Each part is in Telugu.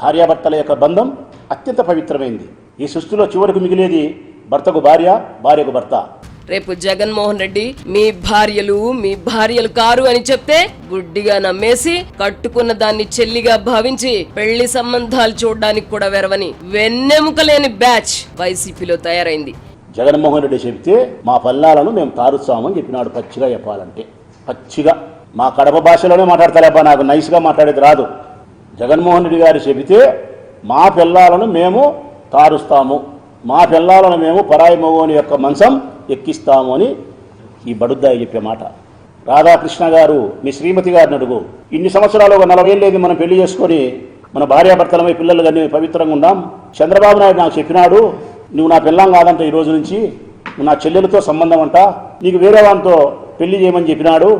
భార్యాభర్తల యొక్క బంధం అత్యంత పవిత్రమైంది. ఈ సృష్టిలో చివరకు మిగిలేది భర్తకు భార్య, భార్యకు భర్త. రేపు జగన్మోహన్ రెడ్డి మీ భార్యలు కారు అని చెప్తే గుడ్డిగా నమ్మేసి కట్టుకున్న దాన్ని చెల్లిగా భావించి పెళ్లి సంబంధాలు చూడడానికి కూడా వెరవని వెన్నెముకలేని బ్యాచ్ వైసీపీలో తయారైంది. జగన్మోహన్ రెడ్డి చెప్తే మా పల్లాలను మేము తారుస్తామని చెప్పినాడు. పచ్చిగా చెప్పాలంటే పచ్చిగా మా కడప భాషలోనే మాట్లాడతారేపా, నాకు నైస్గా మాట్లాడేది రాదు. జగన్మోహన్ రెడ్డి గారు చెబితే మా పిల్లాలను మేము తారుస్తాము, మా పిల్లాలను మేము పరాయి మగోని యొక్క మంచం ఎక్కిస్తాము అని ఈ బడుద్దాయి చెప్పే మాట. రాధాకృష్ణ గారు మీ శ్రీమతి గారిని అడుగు, ఇన్ని సంవత్సరాలు ఒక 40 ఏళ్ళేది మనం పెళ్లి చేసుకొని మన భార్యాభర్తలమై పిల్లలు కానీ పవిత్రంగా ఉన్నాం. చంద్రబాబు నాయుడు నాకు చెప్పినాడు, నువ్వు నా పిల్లం కాదంట, ఈ రోజు నుంచి నువ్వు నా చెల్లెలతో సంబంధం అంట, నీకు వేరే వారితో పెళ్లి చేయమని చెప్పినాడు.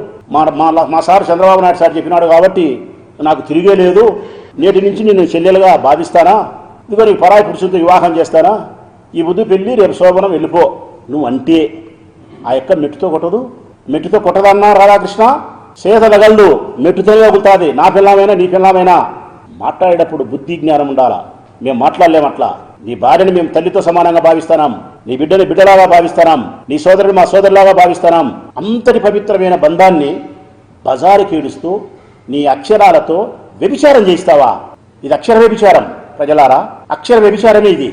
మా సార్ చంద్రబాబు నాయుడు సార్ చెప్పినాడు కాబట్టి నాకు తిరిగే లేదు, నేటి నుంచి నేను చెల్లెలుగా భావిస్తానా, ఇదిగో నీకు పరాయి పురుషులతో వివాహం చేస్తానా, ఈ బుద్ధి పెళ్లి రేపు శోభనం వెళ్ళిపో నువ్వు అంటే ఆ యొక్క మెట్టుతో కొట్టదు. మెట్టుతో కొట్టదన్నా రాధాకృష్ణ, చేతలగళ్ళు మెట్టుతోనే వగులుతుంది. నా పిల్లమైనా నీ పిల్లమైనా మాట్లాడేటప్పుడు బుద్ధి జ్ఞానం ఉండాలా. మేము మాట్లాడలేమట్లా. నీ భార్యని మేము తల్లితో సమానంగా భావిస్తున్నాం, నీ బిడ్డని బిడ్డలాగా భావిస్తున్నాం, నీ సోదరుని మా సోదరులాగా భావిస్తున్నాం. అంతటి పవిత్రమైన బంధాన్ని బజారుకి ఈడుస్తూ నీ అక్షరాలతో వ్యభిచారం చేయిస్తావా? ఇది అక్షర వ్యభిచారం ప్రజలారా, అక్షర వ్యభిచారమే ఇది.